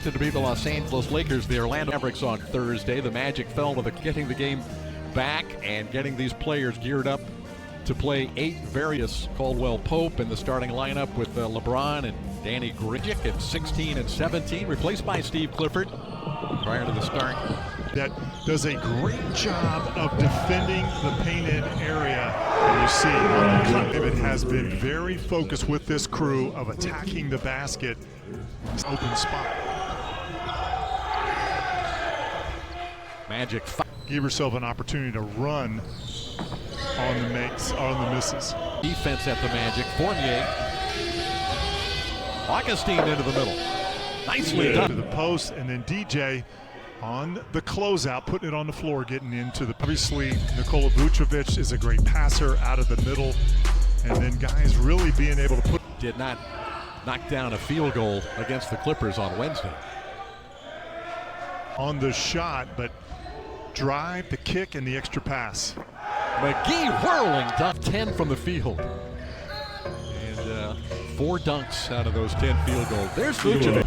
To beat the Los Angeles Lakers, the Orlando Mavericks on Thursday. The Magic fell with getting the game back and getting these players geared up to play 8 various Caldwell Pope in the starting lineup with LeBron and Danny Grigic at 16 and 17, replaced by Steve Clifford prior to the start. That does a great job of defending the painted area. And you see, David has been very focused with this crew of attacking the basket. Open spot. Magic. Give yourself an opportunity to run on the makes, on the misses. Defense at the Magic. Fournier. Augustine into the middle. Nicely done. To the post, and then DJ on the closeout, putting it on the floor, getting into the. Obviously, Nikola Vucevic is a great passer out of the middle, and then guys really being able to put. Did not knock down a field goal against the Clippers on Wednesday. On the shot, but drive, the kick, and the extra pass. McGee whirling dunk, 10 from the field. And 4 dunks out of those 10 field goals. There's Vucevic.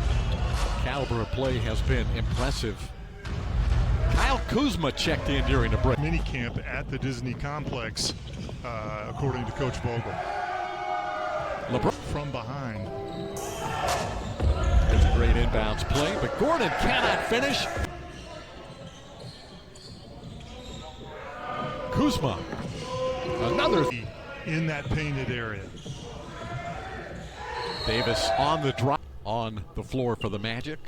Caliber of play has been impressive. Kyle Kuzma checked in during the break. Mini camp at the Disney complex, according to Coach Vogel. LeBron from behind. It's a great inbounds play, but Gordon cannot finish. Kuzma, another in that painted area. Davis on the drop, on the floor for the Magic.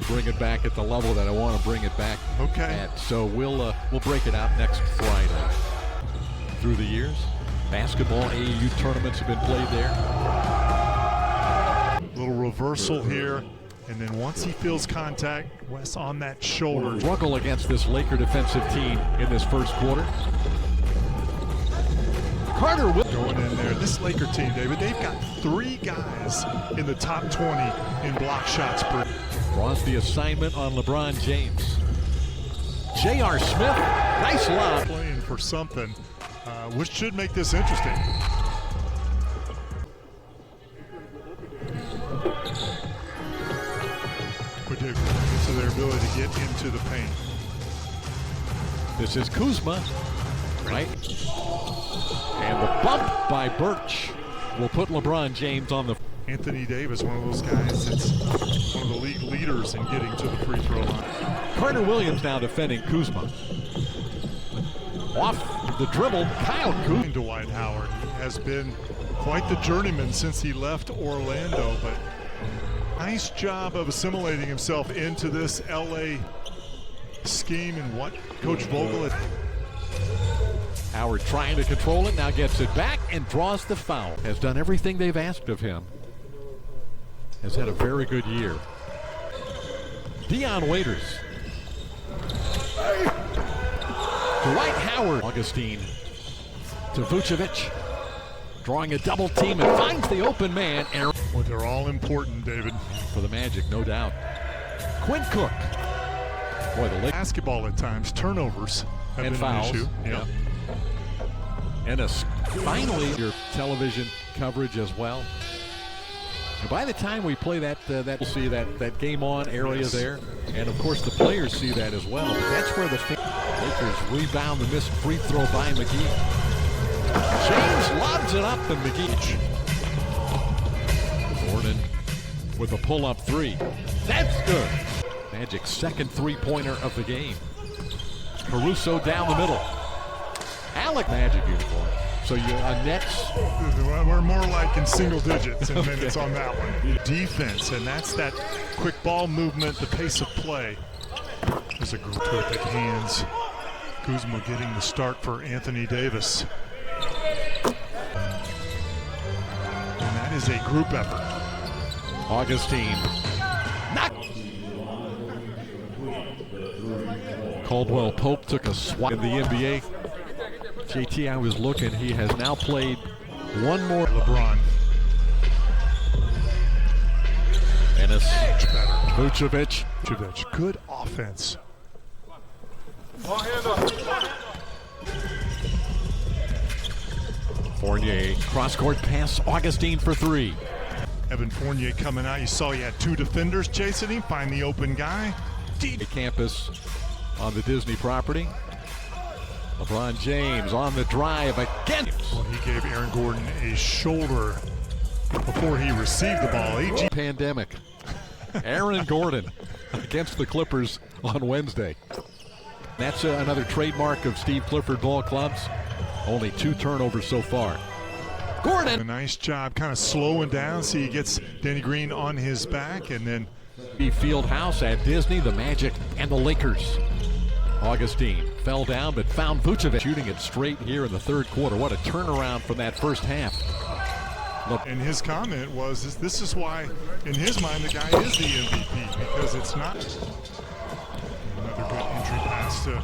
Bring it back at the level that I want to bring it back at. So we'll break it out next Friday. Through the years, basketball AAU tournaments have been played there. Little reversal here. And then once he feels contact, Wes on that shoulder. Struggle against this Laker defensive team in this first quarter. Carter will going in there. This Laker team, David, they've got 3 guys in the top 20 in block shots per. Draws the assignment on LeBron James. J.R. Smith, nice lob. Playing for something, which should make this interesting. To their ability to get into the paint. This is Kuzma, right? And the bump by Birch will put LeBron James on the. Anthony Davis, one of those guys that's one of the league leaders in getting to the free throw line. Carter Williams now defending Kuzma. Off the dribble, Kyle Kuzma. Dwight Howard has been quite the journeyman since he left Orlando, but nice job of assimilating himself into this LA scheme and what Coach Vogel had. Howard trying to control it, now gets it back and draws the foul. Has done everything they've asked of him. Has had a very good year. Dion Waiters. Dwight Howard. Augustine to Vucevic. Drawing a double team and finds the open man. Well, they're all important, David. For the Magic, no doubt. Quinn Cook. Boy, the Lakers. Basketball at times, turnovers have and been fouls. An issue. Yeah. And finally, your television coverage as well. And by the time we play that, we'll see that game on area there. And of course, the players see that as well. But that's where the Lakers rebound the missed free throw by McGee. James lobs it up and McGee. Gordon with a pull-up 3. That's good. Magic's second three-pointer of the game. Caruso down the middle. Alec Magic uniform. So you Nets. We're more like in single digits in minutes on that one. Defense, and that's that quick ball movement, the pace of play. There's a terrific hands. Kuzma getting the start for Anthony Davis. And that is a group effort. Augustine. Knock. Caldwell Pope took a swat in the NBA. JT, I was looking. He has now played one more. LeBron. Ennis. Vucevic. Good offense. Fournier. Cross-court pass. Augustine for 3. Evan Fournier coming out. You saw he had two defenders chasing him. Find the open guy. Campus on the Disney property. LeBron James on the drive again. Well, he gave Aaron Gordon a shoulder before he received the ball. Pandemic. Aaron Gordon against the Clippers on Wednesday. That's another trademark of Steve Clifford ball clubs. Only 2 turnovers so far. Gordon. A nice job kind of slowing down. See, he gets Danny Green on his back, and then Field House at Disney, the Magic and the Lakers. Augustine fell down but found Vucevic shooting it straight here in the third quarter. What a turnaround from that first half. And his comment was, this is why, in his mind, the guy is the MVP, because it's not. Another good entry pass to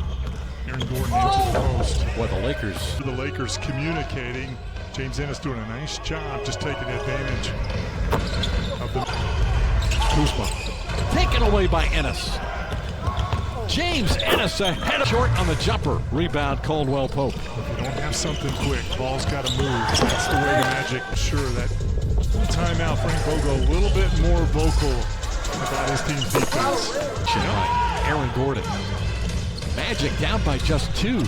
Aaron Gordon into the post. What the Lakers communicating. James Ennis doing a nice job just taking advantage of the Kuzma. Taken away by Ennis. James Ennis ahead of short on the jumper. Rebound Caldwell Pope. If you don't have something quick, ball's got to move. That's the way the Magic. Sure, that timeout, Frank Vogel a little bit more vocal about his team's defense. By Aaron Gordon. Magic down by just 2.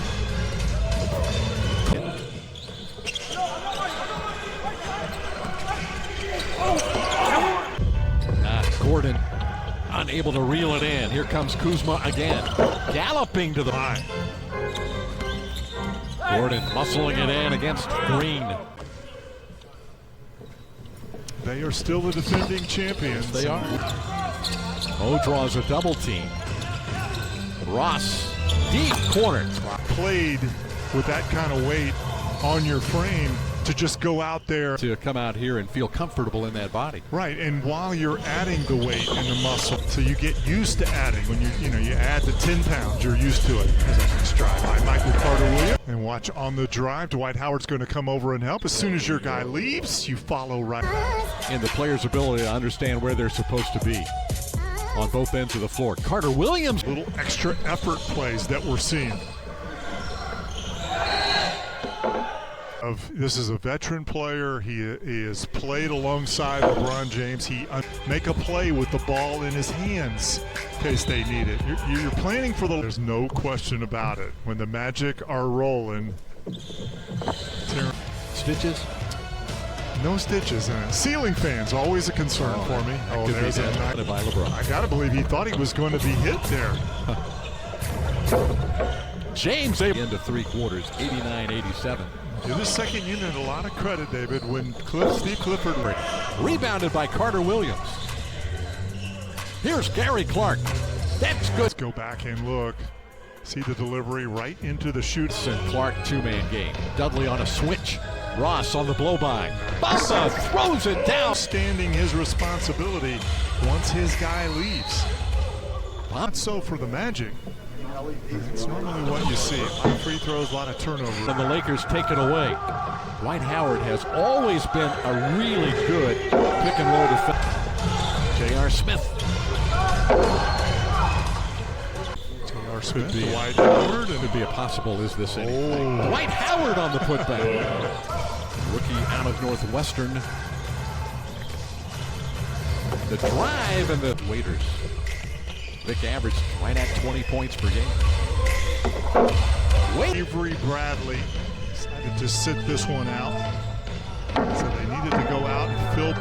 Gordon unable to reel it in. Here comes Kuzma again. Galloping to the line. Gordon muscling it in against Green. They are still the defending champions. They are. Mo draws a double team. Ross, deep corner. Played with that kind of weight on your frame to just go out there. To come out here and feel comfortable in that body. Right, and while you're adding the weight and the muscle, so you get used to adding. When you add the 10 pounds, you're used to it. There's a nice drive by Michael Carter-Williams. And watch on the drive, Dwight Howard's going to come over and help. As soon as your guy leaves, you follow right. And the player's ability to understand where they're supposed to be on both ends of the floor. Carter-Williams. Little extra effort plays that we're seeing. This is a veteran player. He is played alongside LeBron James. He make a play with the ball in his hands in case they need it. You're planning for the. There's no question about it. When the Magic are rolling, Stitches? No stitches. Ceiling fans always a concern for me. Oh, there's a by LeBron. I gotta believe he thought he was going to be hit there. James end of 3 quarters, 89-87. Give the second unit a lot of credit, David, when Steve Clifford. Rebounded by Carter-Williams. Here's Gary Clark. That's good. Let's go back and look. See the delivery right into the shoots. And Clark 2-man game. Dudley on a switch. Ross on the blow-by. Bassa throws it down. Standing his responsibility once his guy leaves. Not so for the Magic. It's normally what you see. A lot of free throws, a lot of turnovers. And the Lakers take it away. Dwight Howard has always been a really good pick-and-roll defender. J.R. Smith. J.R. Smith, Dwight Howard. It could be a possible is this anything. Dwight Howard on the putback. Rookie out of Northwestern. The drive and the waiters. Vic averaged right at 20 points per game. Avery Bradley decided to sit this one out. So they needed to go out and fill.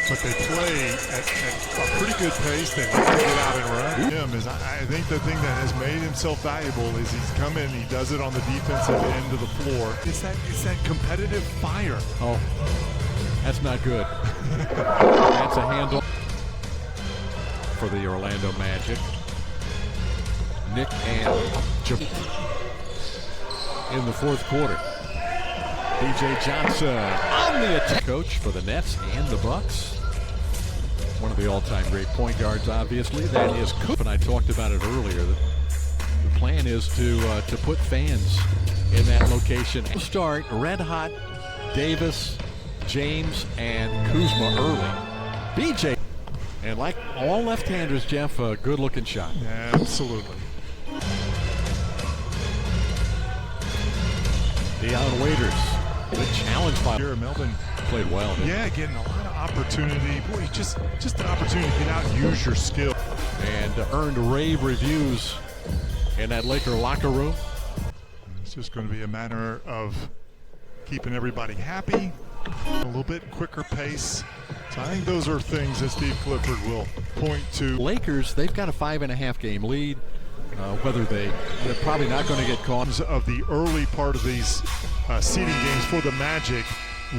But they play at a pretty good pace. They have to get out and run. I think the thing that has made himself valuable is he's come in, he does it on the defensive end of the floor. It's that competitive fire. Oh, that's not good. That's a handle for the Orlando Magic. Nick and in the fourth quarter. B.J. Johnson on the attack. Coach for the Nets and the Bucks. One of the all-time great point guards, obviously. That is Coop, and I talked about it earlier. The plan is to put fans in that location. Start red hot Davis, James, and Kuzma early. B.J. And like all left-handers, Jeff, a good-looking shot. Absolutely. Deion Waiters, good challenge by Melvin Played well. Yeah, getting a lot of opportunity. Boy, just an opportunity to get out and use your skill. And earned rave reviews in that Laker locker room. It's just going to be a matter of keeping everybody happy, a little bit quicker pace. So I think those are things that Steve Clifford will point to. Lakers, they've got a 5.5 game lead. Whether they're probably not going to get caught. Of the early part of these seeding games for the Magic,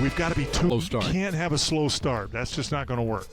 we've got to be too. Slow start. Can't have a slow start. That's just not going to work.